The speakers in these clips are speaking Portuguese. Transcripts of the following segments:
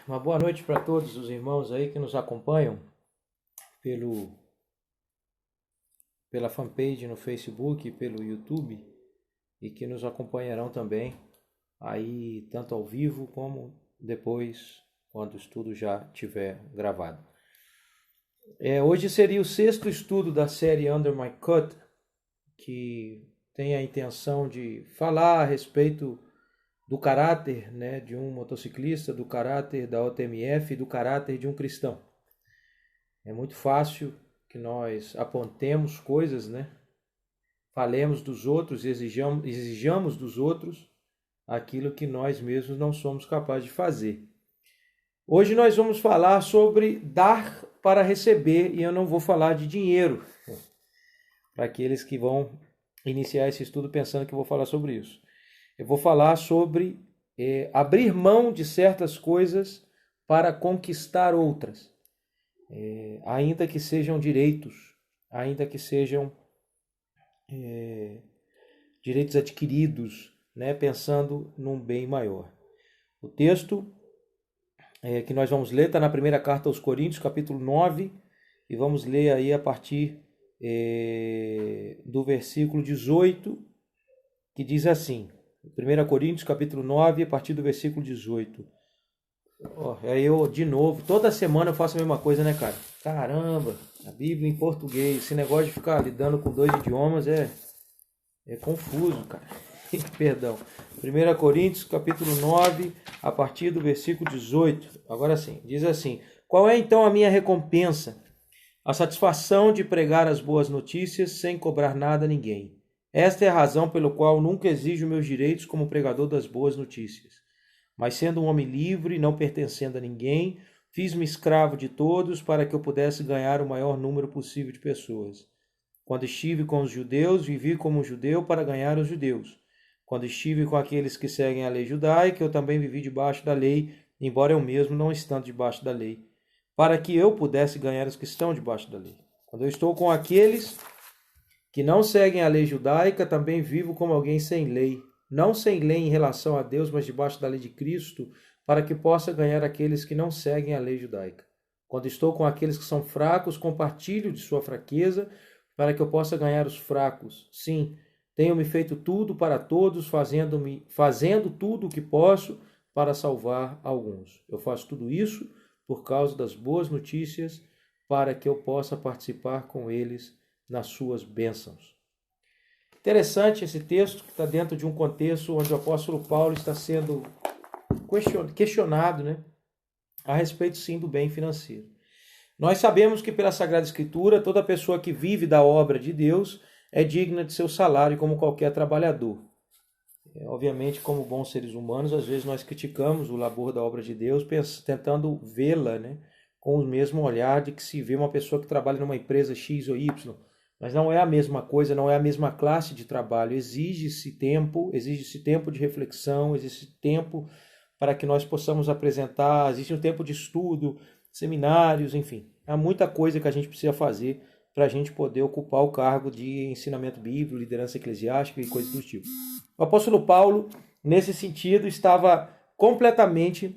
Uma boa noite para todos os irmãos aí que nos acompanham pela fanpage no Facebook, pelo YouTube e que nos acompanharão também aí tanto ao vivo como depois quando o estudo já tiver gravado. Hoje seria o sexto estudo da série Under My Cut, que tem a intenção de falar a respeito do caráter, né, de um motociclista, do caráter da OTMF e do caráter de um cristão. É muito fácil que nós apontemos coisas, né? Falemos dos outros, exijamos dos outros aquilo que nós mesmos não somos capazes de fazer. Hoje nós vamos falar sobre dar para receber e eu não vou falar de dinheiro, para aqueles que vão iniciar esse estudo pensando que eu vou falar sobre isso. Eu vou falar sobre abrir mão de certas coisas para conquistar outras, ainda que sejam direitos, ainda que sejam direitos adquiridos, né, pensando num bem maior. O texto que nós vamos ler está na primeira carta aos Coríntios, capítulo 9, e vamos ler aí a partir do versículo 18, que diz assim, 1 Coríntios, capítulo 9, a partir do versículo 18. Aí eu, de novo, toda semana eu faço a mesma coisa, né, cara? Caramba, a Bíblia em português, esse negócio de ficar lidando com dois idiomas é confuso, cara. Perdão. 1 Coríntios, capítulo 9, a partir do versículo 18. Agora sim, diz assim: Qual é então a minha recompensa? A satisfação de pregar as boas notícias sem cobrar nada a ninguém. Esta é a razão pelo qual nunca exijo meus direitos como pregador das boas notícias. Mas sendo um homem livre, não pertencendo a ninguém, fiz-me escravo de todos para que eu pudesse ganhar o maior número possível de pessoas. Quando estive com os judeus, vivi como judeu para ganhar os judeus. Quando estive com aqueles que seguem a lei judaica, eu também vivi debaixo da lei, embora eu mesmo não estando debaixo da lei, para que eu pudesse ganhar os que estão debaixo da lei. Quando eu estou com aqueles que não seguem a lei judaica, também vivo como alguém sem lei. Não sem lei em relação a Deus, mas debaixo da lei de Cristo, para que possa ganhar aqueles que não seguem a lei judaica. Quando estou com aqueles que são fracos, compartilho de sua fraqueza, para que eu possa ganhar os fracos. Sim, tenho-me feito tudo para todos, fazendo tudo o que posso para salvar alguns. Eu faço tudo isso por causa das boas notícias, para que eu possa participar com eles nas suas bênçãos. Interessante esse texto, que está dentro de um contexto onde o apóstolo Paulo está sendo questionado, né, a respeito, sim, do bem financeiro. Nós sabemos que pela Sagrada Escritura, toda pessoa que vive da obra de Deus é digna de seu salário como qualquer trabalhador. Obviamente, como bons seres humanos, às vezes nós criticamos o labor da obra de Deus, tentando vê-la, né, com o mesmo olhar de que se vê uma pessoa que trabalha numa empresa X ou Y. Mas não é a mesma coisa, não é a mesma classe de trabalho. Exige-se tempo de reflexão, exige tempo para que nós possamos apresentar, existe um tempo de estudo, seminários, enfim. Há muita coisa que a gente precisa fazer para a gente poder ocupar o cargo de ensinamento bíblico, liderança eclesiástica e coisas do tipo. O apóstolo Paulo, nesse sentido, estava completamente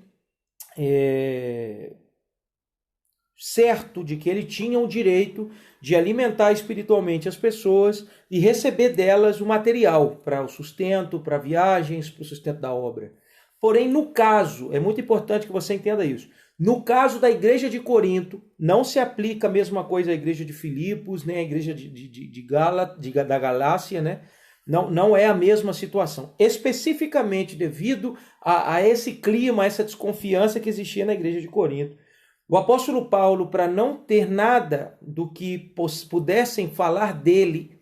certo de que ele tinha o direito de alimentar espiritualmente as pessoas e receber delas o material para o sustento, para viagens, para o sustento da obra. Porém, no caso, é muito importante que você entenda isso, no caso da igreja de Corinto, não se aplica a mesma coisa à igreja de Filipos, nem à igreja da Galácia, né? Não é a mesma situação. Especificamente devido a esse clima, a essa desconfiança que existia na igreja de Corinto. O apóstolo Paulo, para não ter nada do que pudessem falar dele,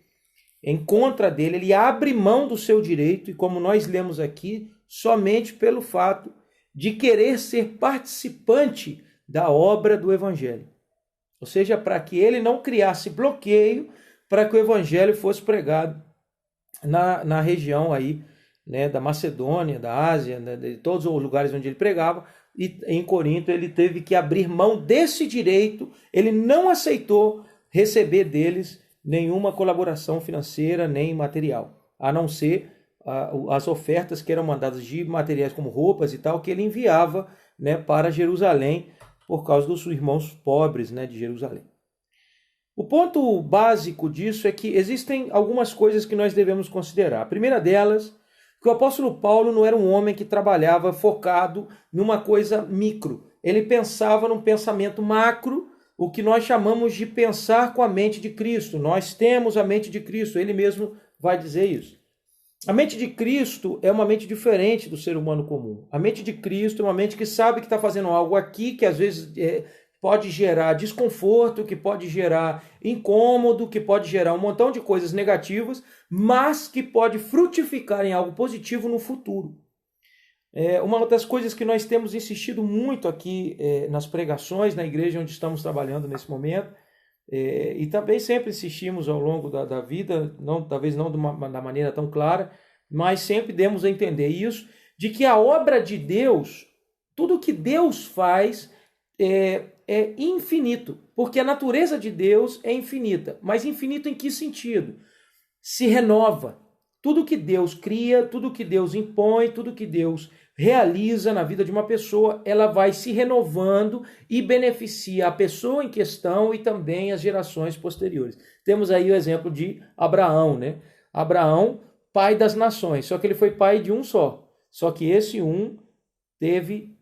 em contra dele, ele abre mão do seu direito, e como nós lemos aqui, somente pelo fato de querer ser participante da obra do evangelho. Ou seja, para que ele não criasse bloqueio para que o evangelho fosse pregado na região aí, né, da Macedônia, da Ásia, né, de todos os lugares onde ele pregava. E em Corinto ele teve que abrir mão desse direito, ele não aceitou receber deles nenhuma colaboração financeira nem material, a não ser as ofertas que eram mandadas de materiais como roupas e tal, que ele enviava né, para Jerusalém, por causa dos irmãos pobres, né, de Jerusalém. O ponto básico disso é que existem algumas coisas que nós devemos considerar. A primeira delas, que o apóstolo Paulo não era um homem que trabalhava focado numa coisa micro. Ele pensava num pensamento macro, o que nós chamamos de pensar com a mente de Cristo. Nós temos a mente de Cristo, ele mesmo vai dizer isso. A mente de Cristo é uma mente diferente do ser humano comum. A mente de Cristo é uma mente que sabe que está fazendo algo aqui que às vezes pode gerar desconforto, que pode gerar incômodo, que pode gerar um montão de coisas negativas, mas que pode frutificar em algo positivo no futuro. Uma das coisas que nós temos insistido muito aqui nas pregações, na igreja onde estamos trabalhando nesse momento, e também sempre insistimos ao longo da vida, talvez não da maneira tão clara, mas sempre demos a entender isso, de que a obra de Deus, tudo que Deus faz é infinito, porque a natureza de Deus é infinita. Mas infinito em que sentido? Se renova. Tudo que Deus cria, tudo que Deus impõe, tudo que Deus realiza na vida de uma pessoa, ela vai se renovando e beneficia a pessoa em questão e também as gerações posteriores. Temos aí o exemplo de Abraão, né? Abraão, pai das nações, só que ele foi pai de um só. Só que esse um teve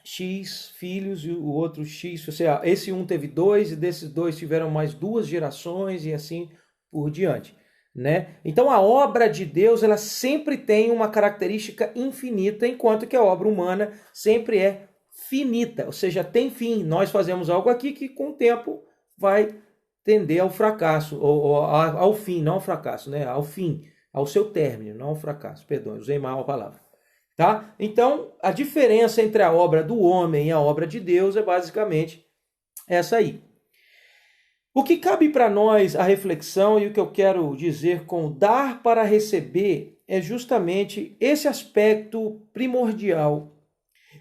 X filhos e o outro X, ou seja, esse um teve 2 e desses 2 tiveram mais 2 gerações e assim por diante. Né? Então a obra de Deus ela sempre tem uma característica infinita, enquanto que a obra humana sempre é finita, ou seja, tem fim. Nós fazemos algo aqui que com o tempo vai tender ao fracasso, ou ao fim, não ao fracasso, né? Ao fim, ao seu término, não ao fracasso. Perdão, usei mal a palavra. Tá? Então a diferença entre a obra do homem e a obra de Deus é basicamente essa aí. O que cabe para nós a reflexão e o que eu quero dizer com dar para receber é justamente esse aspecto primordial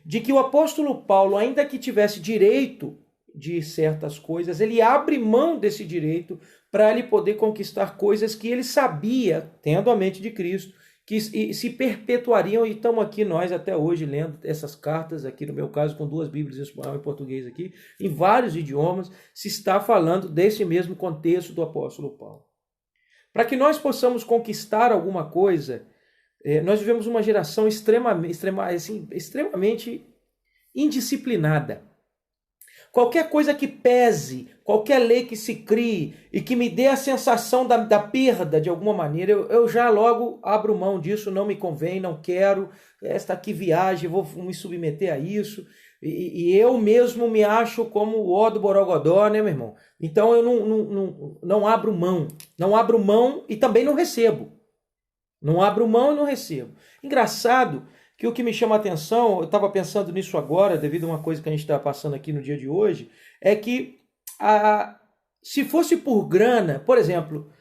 de que o apóstolo Paulo, ainda que tivesse direito de certas coisas, ele abre mão desse direito para ele poder conquistar coisas que ele sabia, tendo a mente de Cristo, que se perpetuariam, e estamos aqui nós até hoje lendo essas cartas, aqui no meu caso com 2 Bíblias em espanhol e português aqui, em vários idiomas, se está falando desse mesmo contexto do apóstolo Paulo. Para que nós possamos conquistar alguma coisa, nós vivemos uma geração extremamente indisciplinada. Qualquer coisa que pese, qualquer lei que se crie e que me dê a sensação da perda de alguma maneira, eu já logo abro mão disso, não me convém, não quero, esta aqui viagem, vou me submeter a isso. E eu mesmo me acho como o ó do Borogodó, né, meu irmão? Então eu não abro mão e também não recebo. Não abro mão e não recebo. Engraçado que o que me chama a atenção, eu estava pensando nisso agora, devido a uma coisa que a gente está passando aqui no dia de hoje, é que se fosse por grana, por exemplo,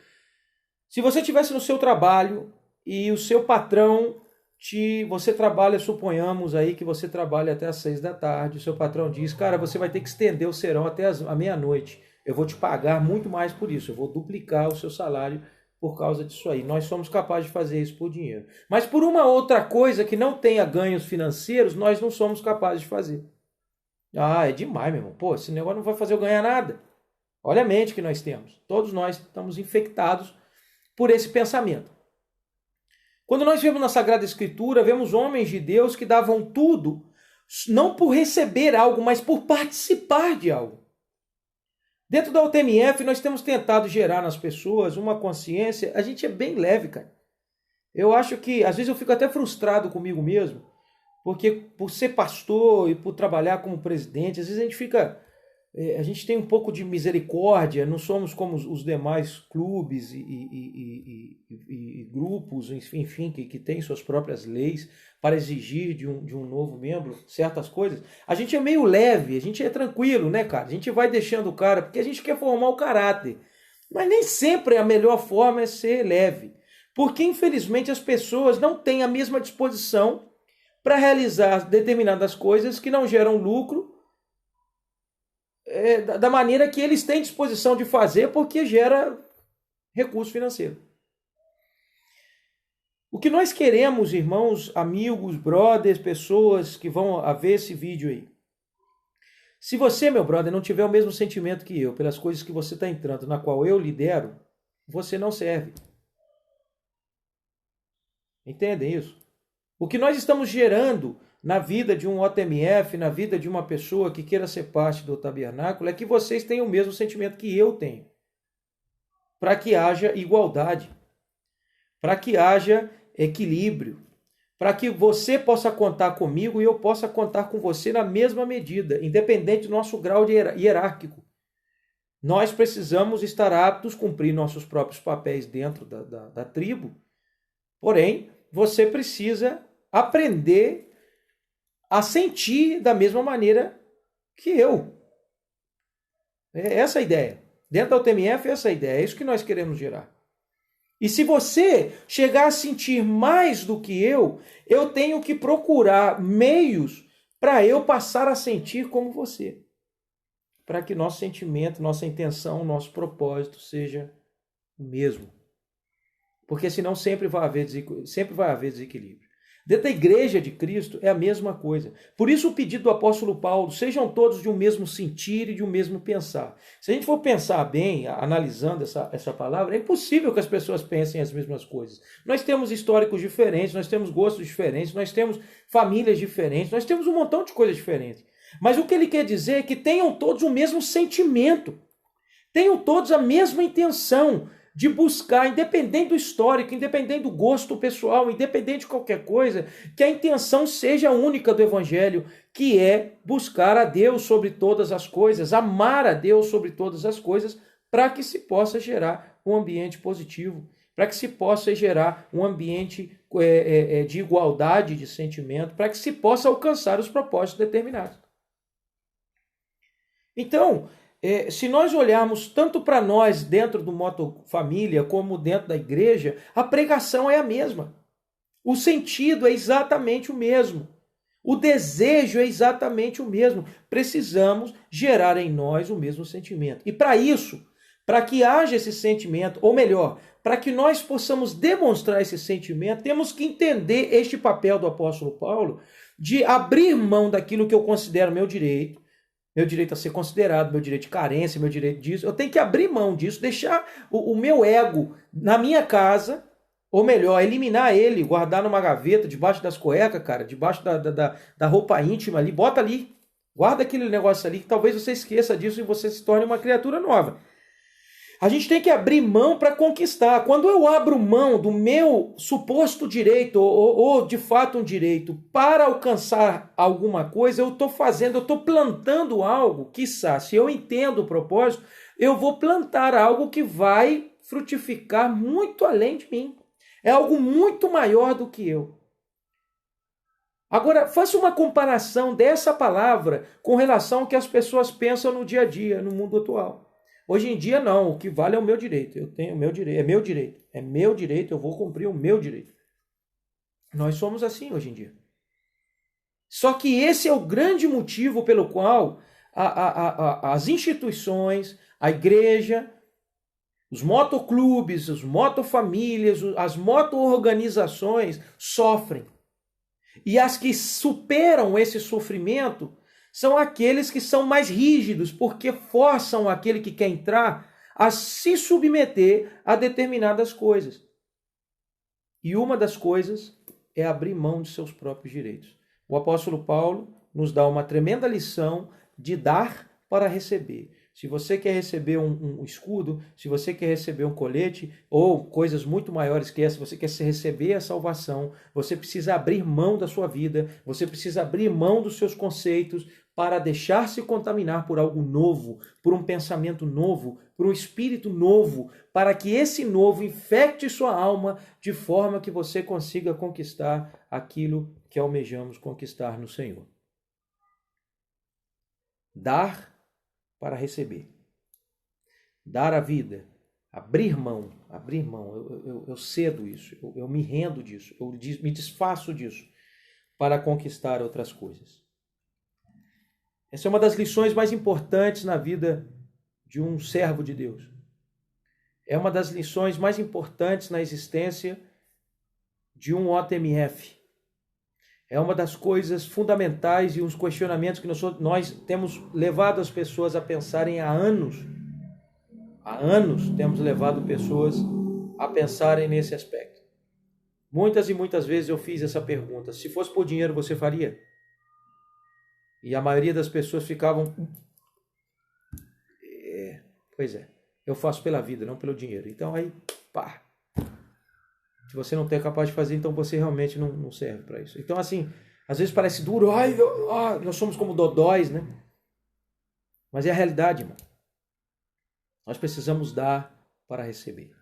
se você estivesse no seu trabalho e o seu patrão, você trabalha, suponhamos aí que você trabalha até às 6 da tarde, o seu patrão diz, cara, você vai ter que estender o serão até a meia-noite, eu vou te pagar muito mais por isso, eu vou duplicar o seu salário por causa disso aí. Nós somos capazes de fazer isso por dinheiro. Mas por uma outra coisa que não tenha ganhos financeiros, nós não somos capazes de fazer. Ah, é demais, meu irmão. Pô, esse negócio não vai fazer eu ganhar nada. Olha a mente que nós temos. Todos nós estamos infectados por esse pensamento. Quando nós vemos na Sagrada Escritura, vemos homens de Deus que davam tudo, não por receber algo, mas por participar de algo. Dentro da UTMF, nós temos tentado gerar nas pessoas uma consciência, a gente é bem leve, cara. Eu acho que, às vezes eu fico até frustrado comigo mesmo, porque por ser pastor e por trabalhar como presidente, às vezes a gente tem um pouco de misericórdia, não somos como os demais clubes e grupos, enfim, que têm suas próprias leis para exigir de um novo membro certas coisas. A gente é meio leve, a gente é tranquilo, né, cara? A gente vai deixando o cara, porque a gente quer formar o caráter. Mas nem sempre a melhor forma é ser leve. Porque, infelizmente, as pessoas não têm a mesma disposição para realizar determinadas coisas que não geram lucro da maneira que eles têm disposição de fazer, porque gera recurso financeiro. O que nós queremos, irmãos, amigos, brothers, pessoas que vão ver esse vídeo aí. Se você, meu brother, não tiver o mesmo sentimento que eu pelas coisas que você está entrando, na qual eu lidero, você não serve. Entendem isso? O que nós estamos gerando na vida de um OTMF, na vida de uma pessoa que queira ser parte do tabernáculo, é que vocês tenham o mesmo sentimento que eu tenho. Para que haja igualdade. Para que haja equilíbrio. Para que você possa contar comigo e eu possa contar com você na mesma medida, independente do nosso grau hierárquico. Nós precisamos estar aptos a cumprir nossos próprios papéis dentro da tribo, porém, você precisa aprender a sentir da mesma maneira que eu. É essa a ideia. Dentro da UTMF é essa a ideia, é isso que nós queremos gerar. E se você chegar a sentir mais do que eu tenho que procurar meios para eu passar a sentir como você. Para que nosso sentimento, nossa intenção, nosso propósito seja o mesmo. Porque senão sempre vai haver desequilíbrio. Dentro da igreja de Cristo é a mesma coisa. Por isso o pedido do apóstolo Paulo, sejam todos de um mesmo sentir e de um mesmo pensar. Se a gente for pensar bem, analisando essa palavra, é impossível que as pessoas pensem as mesmas coisas. Nós temos históricos diferentes, nós temos gostos diferentes, nós temos famílias diferentes, nós temos um montão de coisas diferentes. Mas o que ele quer dizer é que tenham todos o mesmo sentimento, tenham todos a mesma intenção de buscar, independente do histórico, independente do gosto pessoal, independente de qualquer coisa, que a intenção seja única do Evangelho, que é buscar a Deus sobre todas as coisas, amar a Deus sobre todas as coisas, para que se possa gerar um ambiente positivo, para que se possa gerar um ambiente de igualdade de sentimento, para que se possa alcançar os propósitos determinados. Então, se nós olharmos tanto para nós dentro do Moto Família como dentro da igreja, a pregação é a mesma. O sentido é exatamente o mesmo. O desejo é exatamente o mesmo. Precisamos gerar em nós o mesmo sentimento. E para isso, para que haja esse sentimento, ou melhor, para que nós possamos demonstrar esse sentimento, temos que entender este papel do apóstolo Paulo de abrir mão daquilo que eu considero meu direito a ser considerado, meu direito de carência, meu direito disso. Eu tenho que abrir mão disso, deixar o meu ego na minha casa, ou melhor, eliminar ele, guardar numa gaveta, debaixo das cuecas, cara, debaixo da roupa íntima ali, bota ali, guarda aquele negócio ali, que talvez você esqueça disso e você se torne uma criatura nova. A gente tem que abrir mão para conquistar. Quando eu abro mão do meu suposto direito, ou de fato um direito, para alcançar alguma coisa, eu estou plantando algo, quiçá, se eu entendo o propósito, eu vou plantar algo que vai frutificar muito além de mim. É algo muito maior do que eu. Agora, faça uma comparação dessa palavra com relação ao que as pessoas pensam no dia a dia, no mundo atual. Hoje em dia, não. O que vale é o meu direito. Eu tenho o meu direito. É meu direito. É meu direito. Eu vou cumprir o meu direito. Nós somos assim hoje em dia. Só que esse é o grande motivo pelo qual as instituições, a igreja, os motoclubes, as motofamílias, as moto-organizações sofrem. E as que superam esse sofrimento são aqueles que são mais rígidos, porque forçam aquele que quer entrar a se submeter a determinadas coisas. E uma das coisas é abrir mão de seus próprios direitos. O apóstolo Paulo nos dá uma tremenda lição de dar para receber. Se você quer receber um escudo, se você quer receber um colete, ou coisas muito maiores que essa, você quer receber a salvação, você precisa abrir mão da sua vida, você precisa abrir mão dos seus conceitos para deixar-se contaminar por algo novo, por um pensamento novo, por um espírito novo, para que esse novo infecte sua alma de forma que você consiga conquistar aquilo que almejamos conquistar no Senhor. Dar para receber. Dar a vida. Abrir mão. Eu cedo isso. Eu me rendo disso. Eu me desfaço disso para conquistar outras coisas. Essa é uma das lições mais importantes na vida de um servo de Deus. É uma das lições mais importantes na existência de um OTMF. É uma das coisas fundamentais e uns questionamentos que nós temos levado as pessoas a pensarem há anos. Há anos temos levado pessoas a pensarem nesse aspecto. Muitas e muitas vezes eu fiz essa pergunta: se fosse por dinheiro, você faria? E a maioria das pessoas ficavam... Pois é, eu faço pela vida, não pelo dinheiro. Então aí, pá. Se você não é capaz de fazer, então você realmente não serve para isso. Então assim, às vezes parece duro. Ai, nós somos como dodóis, né? Mas é a realidade, irmão. Nós precisamos dar para receber.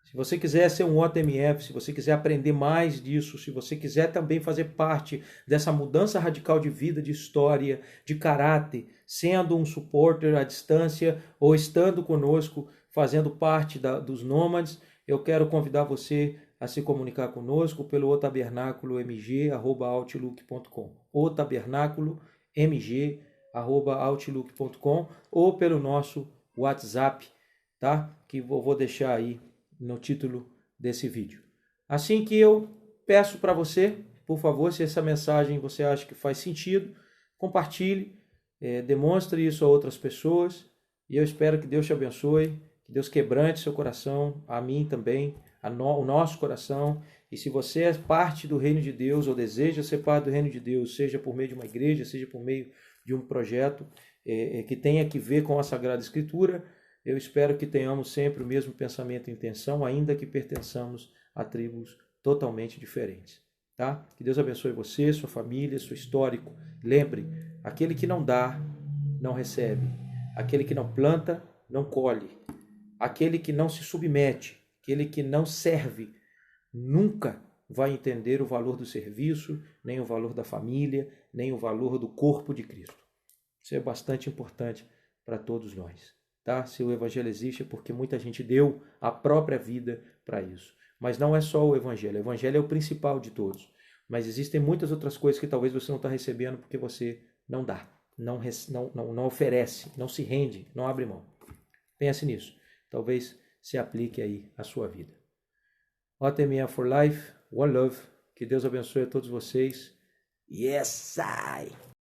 Se você quiser ser um OTMF, se você quiser aprender mais disso, se você quiser também fazer parte dessa mudança radical de vida, de história, de caráter, sendo um supporter à distância ou estando conosco, fazendo parte dos nômades, eu quero convidar você a se comunicar conosco pelo otabernaculomg@outlook.com, otabernaculomg@outlook.com, ou pelo nosso WhatsApp, tá? Que eu vou deixar aí no título desse vídeo. Assim que eu peço para você, por favor, se essa mensagem você acha que faz sentido, compartilhe, demonstre isso a outras pessoas, e eu espero que Deus te abençoe, que Deus quebrante seu coração, a mim também, o nosso coração. E se você é parte do reino de Deus ou deseja ser parte do reino de Deus, seja por meio de uma igreja, seja por meio de um projeto que tenha que ver com a Sagrada Escritura, eu espero que tenhamos sempre o mesmo pensamento e intenção, ainda que pertençamos a tribos totalmente diferentes. Tá? Que Deus abençoe você, sua família, seu histórico. Lembre, aquele que não dá, não recebe. Aquele que não planta, não colhe. Aquele que não se submete, aquele que não serve, nunca vai entender o valor do serviço, nem o valor da família, nem o valor do corpo de Cristo. Isso é bastante importante para todos nós. Tá? Se o evangelho existe é porque muita gente deu a própria vida para isso. Mas não é só o evangelho é o principal de todos. Mas existem muitas outras coisas que talvez você não está recebendo porque você não dá, não oferece, não se rende, não abre mão. Pense nisso. Talvez se aplique aí à sua vida. OTMF for Life, One Love. Que Deus abençoe a todos vocês. Yes, I!